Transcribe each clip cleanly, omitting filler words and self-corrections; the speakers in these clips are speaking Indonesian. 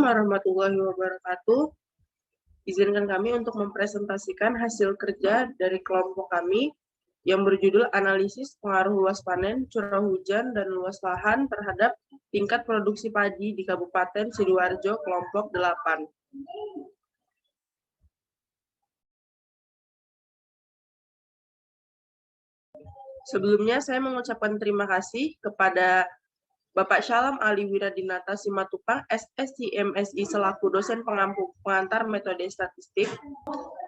warahmatullahi wabarakatuh. Izinkan kami untuk mempresentasikan hasil kerja dari kelompok kami yang berjudul Analisis Pengaruh Luas Panen, Curah Hujan, dan Luas Lahan terhadap Tingkat Produksi Padi di Kabupaten Sidoarjo, kelompok 8. Sebelumnya, saya mengucapkan terima kasih kepada Bapak Syalam Ali Wiradinata Simatupang, SSC MSI selaku dosen pengantar metode statistik.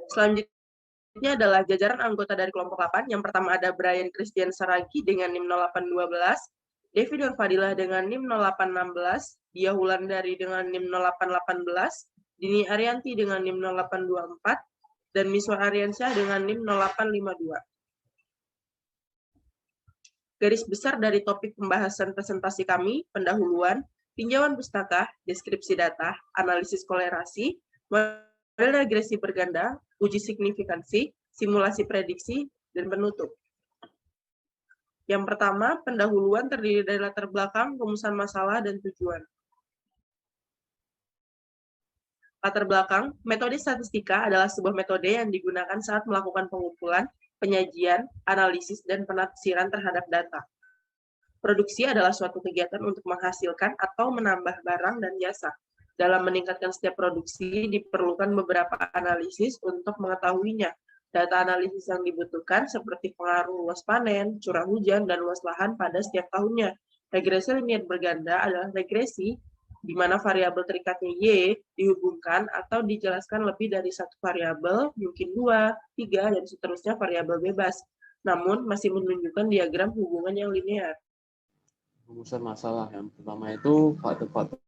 Selanjutnya adalah jajaran anggota dari kelompok 8. Yang pertama ada Brian Christian Saragi dengan NIM 0812, Devi Nur Fadilah dengan NIM 0816, Dia Wulandari dengan NIM 0818, Dini Arianti dengan NIM 0824, dan Miswa Aryansyah dengan NIM 0852. Garis besar dari topik pembahasan presentasi kami, pendahuluan, tinjauan pustaka, deskripsi data, analisis kolerasi, model regresi berganda, uji signifikansi, simulasi prediksi, dan penutup. Yang pertama, pendahuluan terdiri dari latar belakang, rumusan masalah, dan tujuan. Latar belakang, metode statistika adalah sebuah metode yang digunakan saat melakukan pengumpulan, penyajian, analisis, dan penafsiran terhadap data. Produksi adalah suatu kegiatan untuk menghasilkan atau menambah barang dan jasa. Dalam meningkatkan setiap produksi, diperlukan beberapa analisis untuk mengetahuinya. Data analisis yang dibutuhkan seperti pengaruh luas panen, curah hujan, dan luas lahan pada setiap tahunnya. Regresi linear berganda adalah regresi di mana variabel terikatnya Y dihubungkan atau dijelaskan lebih dari satu variabel, mungkin 2, 3, dan seterusnya variabel bebas, namun masih menunjukkan diagram hubungan yang linear. Rumusan masalah yang pertama itu faktor-faktor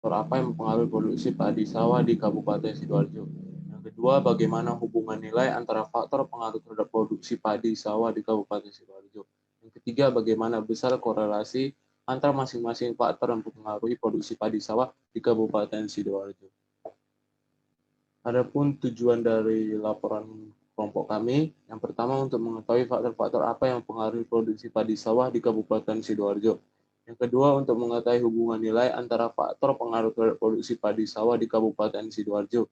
apa yang mempengaruhi produksi padi sawah di Kabupaten Sidoarjo. Yang kedua, bagaimana hubungan nilai antara faktor pengaruh terhadap produksi padi sawah di Kabupaten Sidoarjo. Yang ketiga, bagaimana besar korelasi antara masing-masing faktor yang mempengaruhi produksi padi sawah di Kabupaten Sidoarjo. Adapun tujuan dari laporan kelompok kami, yang pertama untuk mengetahui faktor-faktor apa yang mempengaruhi produksi padi sawah di Kabupaten Sidoarjo. Yang kedua, untuk mengetahui hubungan nilai antara faktor pengaruh terhadap produksi padi sawah di Kabupaten Sidoarjo.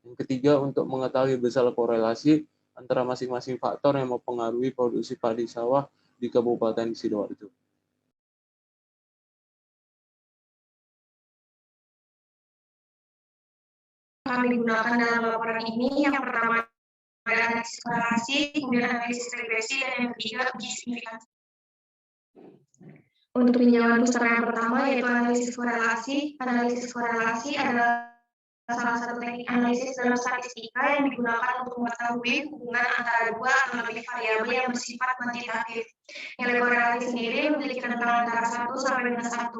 Yang ketiga, untuk mengetahui besar korelasi antara masing-masing faktor yang mempengaruhi produksi padi sawah di Kabupaten Sidoarjo. Kami gunakan dalam laporan ini yang pertama ada analisis korelasi, kemudian analisis regresi, dan yang ketiga uji signifikansi. Untuk tinjauan pustaka yang pertama yaitu analisis korelasi. Analisis korelasi adalah salah satu teknik analisis dalam statistika yang digunakan untuk mengetahui hubungan antara dua atau lebih variabel yang bersifat kuantitatif. Nilai korelasi sendiri memiliki rentang antara 1 sampai minus 1.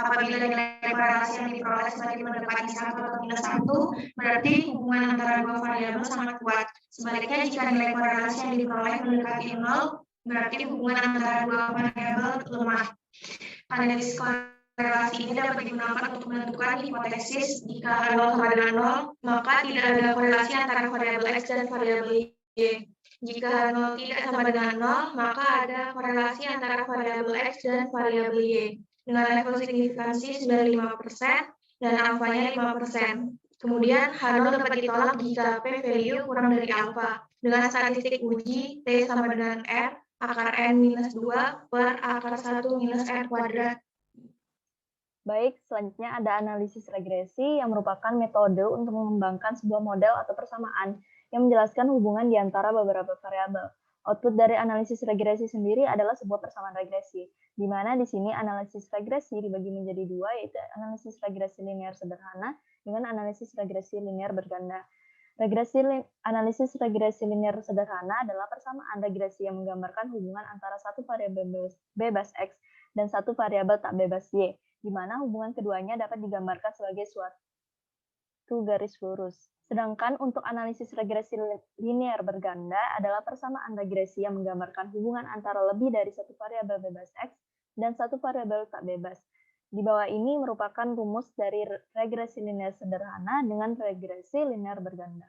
Apabila nilai korelasi yang diperoleh semakin mendekati 1 atau minus 1, berarti hubungan antara dua variabel sangat kuat. Sebaliknya, jika nilai korelasi yang diperoleh mendekati 0, berarti hubungan antara dua variabel lemah. Analisis korelasi ini dapat digunakan untuk menentukan hipotesis. Jika 0 sama dengan 0, maka tidak ada korelasi antara variabel X dan variabel Y. Jika 0 tidak sama dengan 0, maka ada korelasi antara variabel X dan variabel Y. Dengan level signifikansi 95% dan alfanya 5%. Kemudian H0 dapat ditolak jika p-value kurang dari alfa. Dengan statistik uji, T sama dengan R, akar N minus 2 per akar 1 minus R kuadrat. Baik, selanjutnya ada analisis regresi yang merupakan metode untuk mengembangkan sebuah model atau persamaan yang menjelaskan hubungan di antara beberapa variabel. Output dari analisis regresi sendiri adalah sebuah persamaan regresi, di mana di sini analisis regresi dibagi menjadi dua, yaitu analisis regresi linear sederhana dengan analisis regresi linear berganda. Analisis regresi linear sederhana adalah persamaan regresi yang menggambarkan hubungan antara satu variabel bebas X dan satu variabel tak bebas Y, di mana hubungan keduanya dapat digambarkan sebagai suatu garis lurus. Sedangkan untuk analisis regresi linear berganda adalah persamaan regresi yang menggambarkan hubungan antara lebih dari satu variabel bebas X dan satu variabel tak bebas. Di bawah ini merupakan rumus dari regresi linear sederhana dengan regresi linear berganda.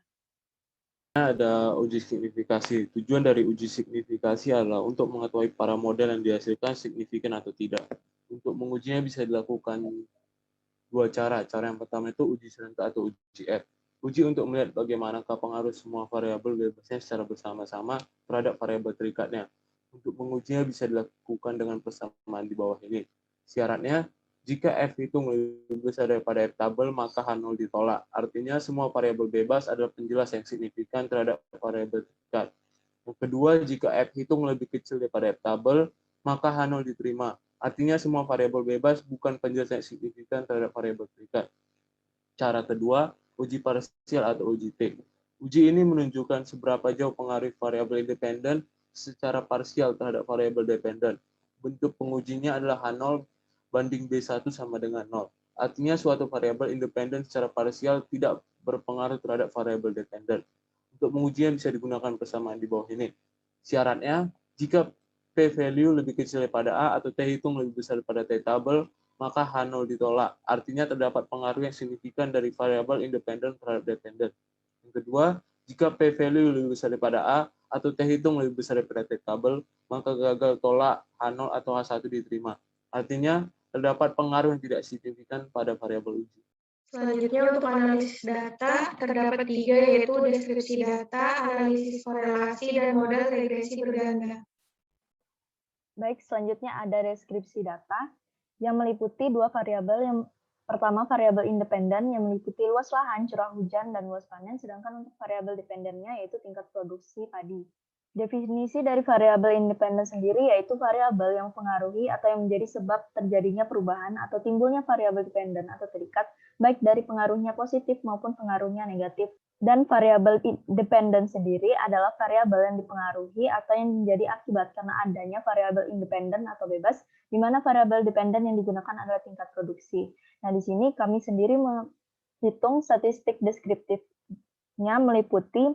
Ada uji signifikasi. Tujuan dari uji signifikasi adalah untuk mengetahui para model yang dihasilkan signifikan atau tidak. Untuk mengujinya bisa dilakukan dua cara. Cara yang pertama itu uji serentak atau uji F. Uji untuk melihat bagaimanakah pengaruh semua variabel bebasnya secara bersama-sama terhadap variabel terikatnya. Untuk mengujinya bisa dilakukan dengan persamaan di bawah ini. Syaratnya, jika F hitung lebih besar daripada F tabel, maka H0 ditolak. Artinya semua variabel bebas adalah penjelas yang signifikan terhadap variabel terikat. Yang kedua, jika F hitung lebih kecil daripada F tabel, maka H0 diterima. Artinya semua variabel bebas bukan penjelas yang signifikan terhadap variabel terikat. Cara kedua, uji parsial atau uji T. Uji ini menunjukkan seberapa jauh pengaruh variabel independen secara parsial terhadap variabel dependen. Bentuk pengujinya adalah H0 banding B1 sama dengan 0. Artinya suatu variabel independen secara parsial tidak berpengaruh terhadap variabel dependen. Untuk mengujinya bisa digunakan persamaan di bawah ini. Syaratnya, jika p-value lebih kecil daripada A atau T hitung lebih besar daripada T tabel, maka H0 ditolak. Artinya terdapat pengaruh yang signifikan dari variabel independen terhadap dependen. Yang kedua, jika p-value lebih besar daripada A atau T hitung lebih besar daripada T tabel, maka gagal tolak H0 atau H1 diterima. Artinya, terdapat pengaruh yang tidak signifikan pada variabel uji. Selanjutnya untuk analisis data, terdapat 3 yaitu deskripsi data, analisis korelasi, dan model regresi berganda. Baik, selanjutnya ada deskripsi data yang meliputi dua variabel. Yang pertama variabel independen yang meliputi luas lahan, curah hujan, dan luas panen, sedangkan untuk variabel dependennya yaitu tingkat produksi padi. Definisi dari variabel independen sendiri yaitu variabel yang mempengaruhi atau yang menjadi sebab terjadinya perubahan atau timbulnya variabel dependen atau terikat, baik dari pengaruhnya positif maupun pengaruhnya negatif. Dan variabel dependen sendiri adalah variabel yang dipengaruhi atau yang menjadi akibat karena adanya variabel independen atau bebas, di mana variabel dependen yang digunakan adalah tingkat produksi. Nah, di sini kami sendiri menghitung statistik deskriptifnya meliputi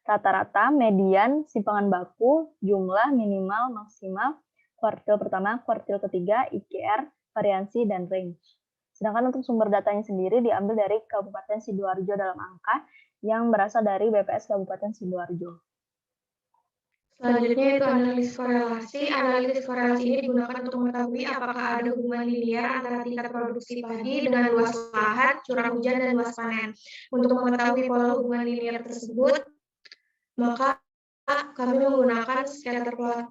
rata-rata, median, simpangan baku, jumlah, minimal, maksimal, kuartil pertama, kuartil ketiga, IKR, variansi, dan range. Sedangkan untuk sumber datanya sendiri diambil dari Kabupaten Sidoarjo dalam angka yang berasal dari BPS Kabupaten Sidoarjo. Selanjutnya itu analisis korelasi. Analisis korelasi ini digunakan untuk mengetahui apakah ada hubungan linear antara tingkat produksi padi dengan luas lahan, curah hujan, dan luas panen. Untuk mengetahui pola hubungan linear tersebut, maka kami menggunakan scatter plot.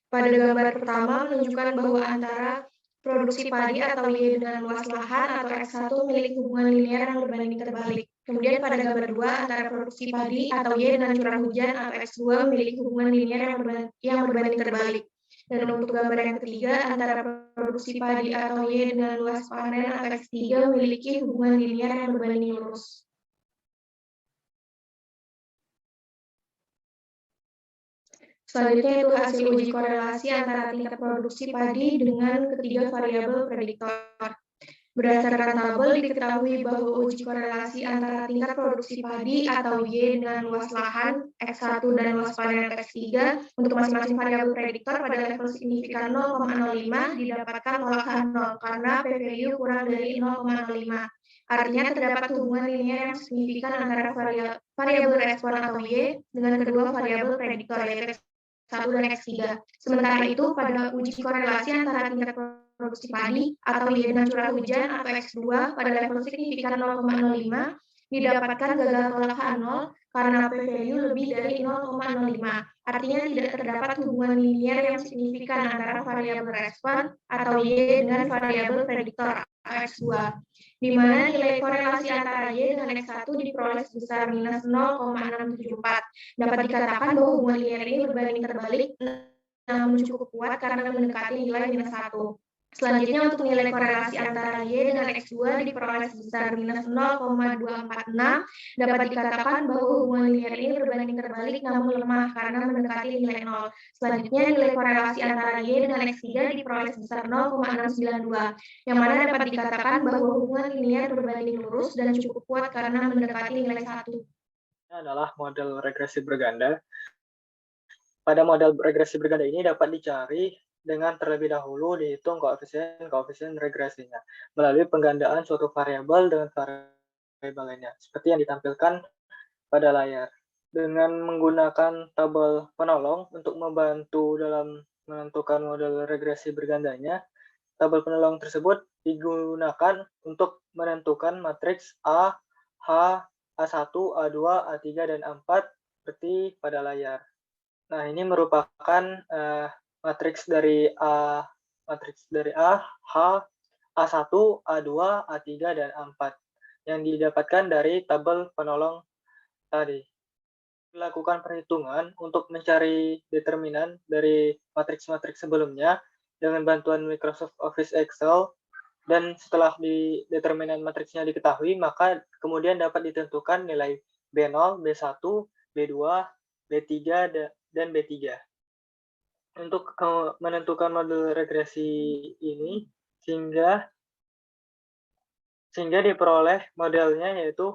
Pada gambar pertama menunjukkan bahwa antara produksi padi atau Y dengan luas lahan atau X1 memiliki hubungan linear yang berbanding terbalik. Kemudian pada gambar 2 antara produksi padi atau Y dengan curah hujan atau X2 memiliki hubungan linear yang berbanding terbalik. Dan untuk gambar yang ketiga antara produksi padi atau Y dengan luas panen atau X3 memiliki hubungan linear yang berbanding lurus. Selanjutnya itu hasil uji korelasi antara tingkat produksi padi dengan ketiga variabel prediktor. Berdasarkan tabel diketahui bahwa uji korelasi antara tingkat produksi padi atau Y dengan luas lahan X1 dan luas panen X3 untuk masing-masing variabel prediktor pada level signifikan 0,05 didapatkan tolak H0 karena p-value kurang dari 0,05. Artinya terdapat hubungan linear yang signifikan antara variabel respon atau Y dengan kedua variabel prediktor yaitu X1 dan X3. Sementara itu, pada uji korelasi antara tingkat produksi padi atau Y dengan curah hujan atau X2 pada level signifikan 0,05 didapatkan gagal tolak H0 karena p-value lebih dari 0,05. Artinya tidak terdapat hubungan linear yang signifikan antara variabel respon atau Y dengan variabel prediktor atau X2, di mana nilai korelasi antara Y dengan X1 diperoleh sebesar minus 0,674. Dapat dikatakan bahwa hubungan linear ini berbanding terbalik, namun cukup kuat karena mendekati nilai minus 1. Selanjutnya untuk nilai korelasi antara Y dengan X2 diperoleh sebesar minus 0,246, dapat dikatakan bahwa hubungan linear ini berbanding terbalik namun lemah karena mendekati nilai 0. Selanjutnya nilai korelasi antara Y dengan X3 diperoleh sebesar 0,692, yang mana dapat dikatakan bahwa hubungan linear berbanding lurus dan cukup kuat karena mendekati nilai 1. Adalah model regresi berganda. Pada model regresi berganda ini dapat dicari dengan terlebih dahulu dihitung koefisien regresinya melalui penggandaan suatu variabel dengan variabel lainnya, seperti yang ditampilkan pada layar. Dengan menggunakan tabel penolong untuk membantu dalam menentukan model regresi bergandanya, tabel penolong tersebut digunakan untuk menentukan matriks A, H, A1, A2, A3, dan A4 seperti pada layar. Nah, ini merupakan matriks dari A, H, A1, A2, A3, dan A4 yang didapatkan dari tabel penolong tadi. Dilakukan perhitungan untuk mencari determinan dari matriks-matriks sebelumnya dengan bantuan Microsoft Office Excel, dan setelah determinan matriksnya diketahui, maka kemudian dapat ditentukan nilai B0, B1, B2, B3, dan B3. Untuk menentukan model regresi ini, sehingga diperoleh modelnya yaitu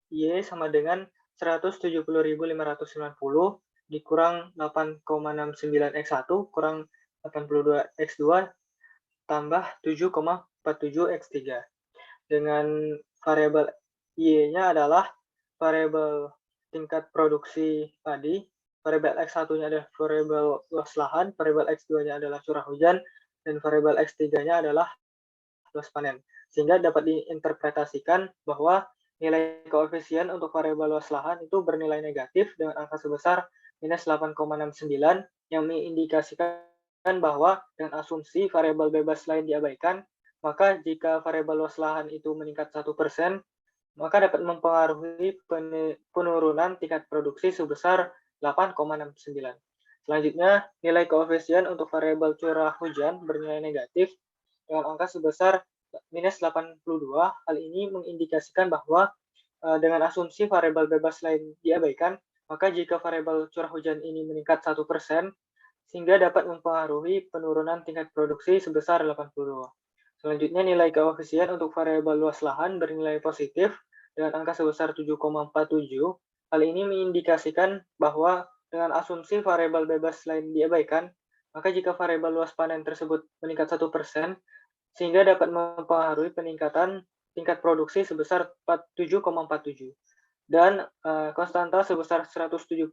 Y sama dengan 170.590 dikurang 8,69 X1 kurang 82 X2 tambah 7,47 X3. Dengan variabel Y-nya adalah variabel tingkat produksi padi, variabel X1-nya adalah variabel luas lahan, variabel X2-nya adalah curah hujan, dan variabel X3-nya adalah luas panen. Sehingga dapat diinterpretasikan bahwa nilai koefisien untuk variabel luas lahan itu bernilai negatif dengan angka sebesar minus 8,69 yang mengindikasikan bahwa dengan asumsi variabel bebas lain diabaikan, maka jika variabel luas lahan itu meningkat 1%, maka dapat mempengaruhi penurunan tingkat produksi sebesar 8,69. Selanjutnya, nilai koefisien untuk variabel curah hujan bernilai negatif dengan angka sebesar minus 82. Hal ini mengindikasikan bahwa dengan asumsi variabel bebas lain diabaikan, maka jika variabel curah hujan ini meningkat 1%, sehingga dapat mempengaruhi penurunan tingkat produksi sebesar 82. Selanjutnya, nilai koefisien untuk variabel luas lahan bernilai positif dengan angka sebesar 7,47. Hal ini mengindikasikan bahwa dengan asumsi variabel bebas lain diabaikan, maka jika variabel luas panen tersebut meningkat 1%, sehingga dapat mempengaruhi peningkatan tingkat produksi sebesar 7,47. Dan konstanta sebesar 170.590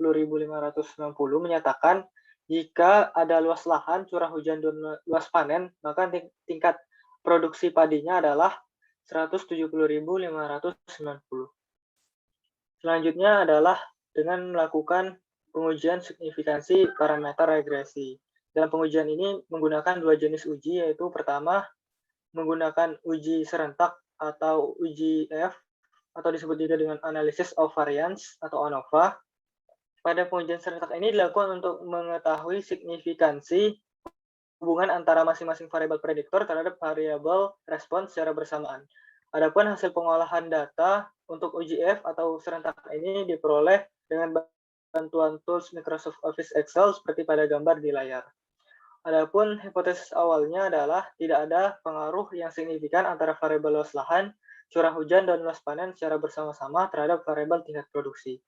menyatakan jika ada luas lahan, curah hujan, dan luas panen, maka tingkat produksi padinya adalah 170.590. Selanjutnya adalah dengan melakukan pengujian signifikansi parameter regresi. Dalam pengujian ini menggunakan dua jenis uji, yaitu pertama menggunakan uji serentak atau uji F, atau disebut juga dengan analysis of variance atau ANOVA. Pada pengujian serentak ini dilakukan untuk mengetahui signifikansi hubungan antara masing-masing variabel prediktor terhadap variabel respons secara bersamaan. Adapun hasil pengolahan data untuk uji F atau serentak ini diperoleh dengan bantuan tools Microsoft Office Excel seperti pada gambar di layar. Adapun hipotesis awalnya adalah tidak ada pengaruh yang signifikan antara variabel luas lahan, curah hujan, dan luas panen secara bersama-sama terhadap variabel tingkat produksi.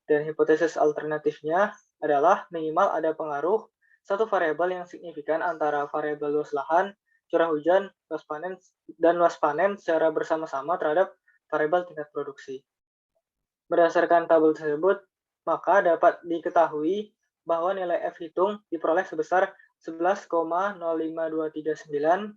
Dan hipotesis alternatifnya adalah minimal ada pengaruh satu variabel yang signifikan antara variabel luas lahan, curah hujan, luas panen secara bersama-sama terhadap variabel tingkat produksi. Berdasarkan tabel tersebut, maka dapat diketahui bahwa nilai F hitung diperoleh sebesar 11,05239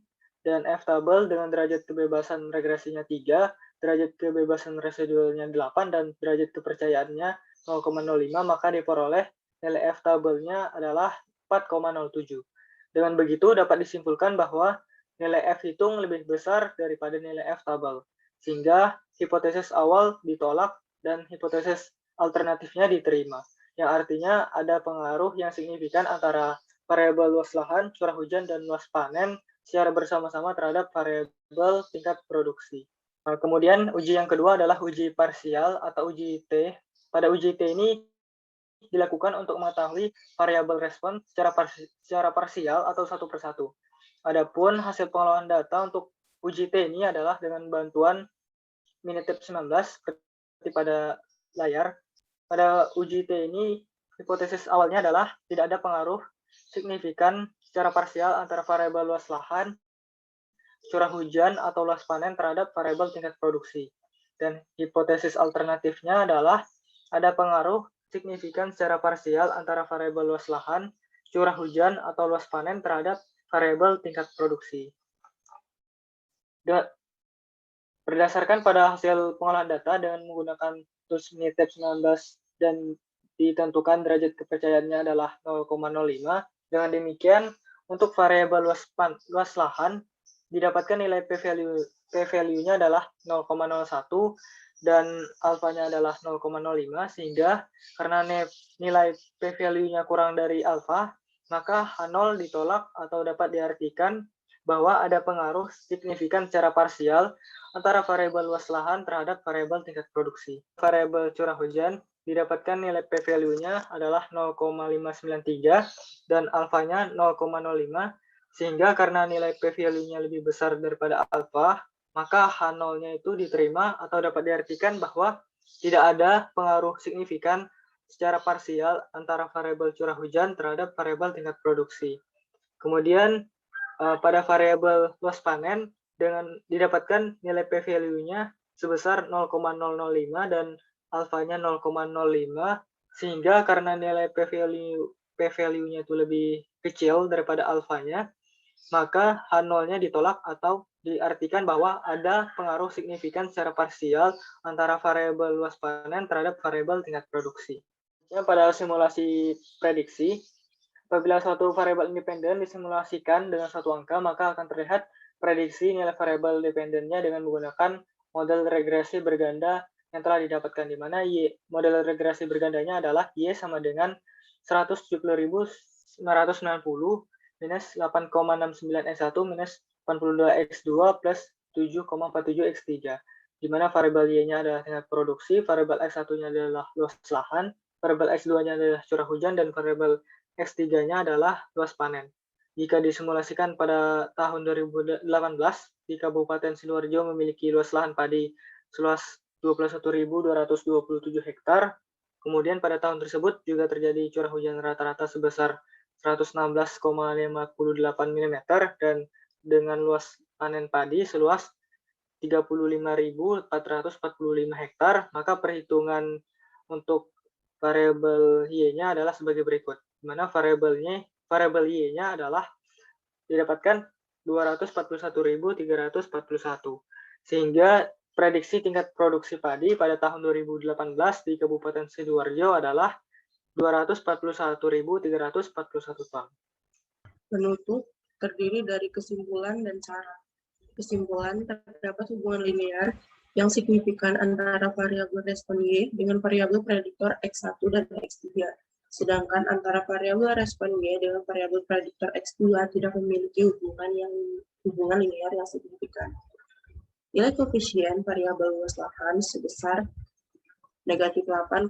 dan F tabel dengan derajat kebebasan regresinya 3, derajat kebebasan residualnya 8, dan derajat kepercayaannya 0,05, maka diperoleh nilai F tabelnya adalah 4,07. Dengan begitu dapat disimpulkan bahwa nilai F hitung lebih besar daripada nilai F tabel, sehingga hipotesis awal ditolak dan hipotesis alternatifnya diterima, yang artinya ada pengaruh yang signifikan antara variabel luas lahan, curah hujan, dan luas panen secara bersama-sama terhadap variabel tingkat produksi. Nah, kemudian uji yang kedua adalah uji parsial atau uji T. Pada uji T ini dilakukan untuk mengetahui variabel respon secara parsial atau satu persatu. Adapun hasil pengolahan data untuk uji T ini adalah dengan bantuan Minitab 19 seperti pada layar. Pada uji T ini, hipotesis awalnya adalah tidak ada pengaruh signifikan secara parsial antara variabel luas lahan, curah hujan, atau luas panen terhadap variabel tingkat produksi. Dan hipotesis alternatifnya adalah ada pengaruh signifikan secara parsial antara variabel luas lahan, curah hujan, atau luas panen terhadap variabel tingkat produksi. Berdasarkan pada hasil pengolahan data dengan menggunakan tools Minitab 19 dan ditentukan derajat kepercayaannya adalah 0,05. Dengan demikian, untuk variabel luas lahan didapatkan nilai p-value-nya adalah 0,01 dan alfanya adalah 0,05, sehingga karena nilai p-value-nya kurang dari alfa, maka H0 ditolak atau dapat diartikan bahwa ada pengaruh signifikan secara parsial antara variabel luas lahan terhadap variabel tingkat produksi. Variabel curah hujan didapatkan nilai p-value-nya adalah 0,593 dan alfanya 0,05, sehingga karena nilai p-value-nya lebih besar daripada alfa, maka H0-nya itu diterima atau dapat diartikan bahwa tidak ada pengaruh signifikan secara parsial antara variabel curah hujan terhadap variabel tingkat produksi. Kemudian pada variabel luas panen dengan didapatkan nilai p-value-nya sebesar 0,005 dan alfanya 0,05, sehingga karena nilai p-value-nya itu lebih kecil daripada alfanya, maka H0-nya ditolak atau diartikan bahwa ada pengaruh signifikan secara parsial antara variabel luas panen terhadap variabel tingkat produksi. Pada simulasi prediksi, apabila suatu variabel independen disimulasikan dengan satu angka, maka akan terlihat prediksi nilai variabel dependennya dengan menggunakan model regresi berganda yang telah didapatkan, di mana model regresi bergandanya adalah Y sama dengan 170.990 minus 8,69X1 minus 82X2 plus 7,47X3, di mana variabel Y-nya adalah tingkat produksi, variabel X1-nya adalah luas lahan, variabel X2-nya adalah curah hujan, dan variabel X3-nya adalah luas panen. Jika disimulasikan pada tahun 2018, di Kabupaten Sidoarjo memiliki luas lahan padi seluas 21.227 hektar. Kemudian pada tahun tersebut juga terjadi curah hujan rata-rata sebesar 116,58 mm dan dengan luas panen padi seluas 35.445 hektar, maka perhitungan untuk variabel Y-nya adalah sebagai berikut, di mana variabel Y-nya adalah didapatkan 241.341, sehingga prediksi tingkat produksi padi pada tahun 2018 di Kabupaten Sidoarjo adalah 241.341 ton. Penutup terdiri dari kesimpulan dan cara. Kesimpulan, terdapat hubungan linear yang signifikan antara variabel respon Y dengan variabel prediktor X1 dan X3. Sedangkan antara variabel respon Y dengan variabel prediktor X2 tidak memiliki hubungan linear yang signifikan. Nilai koefisien variabel luas lahan sebesar negatif 8,69,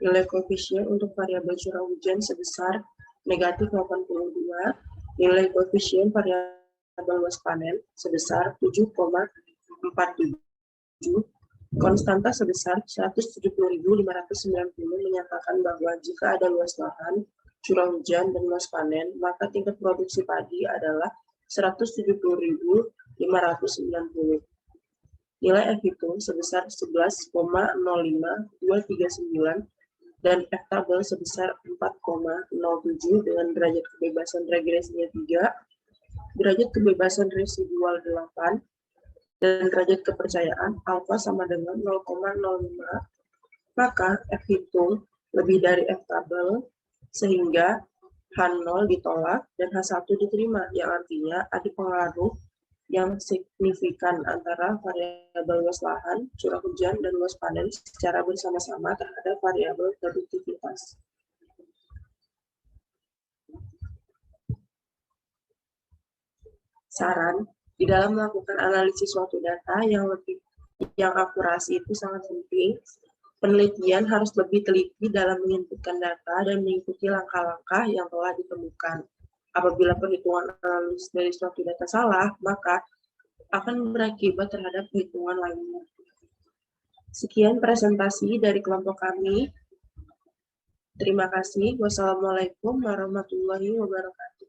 nilai koefisien untuk variabel curah hujan sebesar negatif 82, nilai koefisien variabel luas panen sebesar 7,47, konstanta sebesar 170.590 menyatakan bahwa jika ada luas lahan, curah hujan, dan luas panen, maka tingkat produksi padi adalah 170.590. Nilai F hitung sebesar 11,05239 dan F tabel sebesar 4,07 dengan derajat kebebasan regresinya 3, derajat kebebasan residual 8, dan derajat kepercayaan alfa sama dengan 0,05, maka F hitung lebih dari F tabel, sehingga H0 ditolak dan H1 diterima, yang artinya ada pengaruh yang signifikan antara variabel luas lahan, curah hujan, dan luas panen secara bersama-sama terhadap variabel produktivitas. Saran, di dalam melakukan analisis suatu data yang akurasi itu sangat penting, penelitian harus lebih teliti dalam menginputkan data dan mengikuti langkah-langkah yang telah ditemukan. Apabila perhitungan analisis dari suatu data salah, maka akan berakibat terhadap perhitungan lainnya. Sekian presentasi dari kelompok kami. Terima kasih. Wassalamualaikum warahmatullahi wabarakatuh.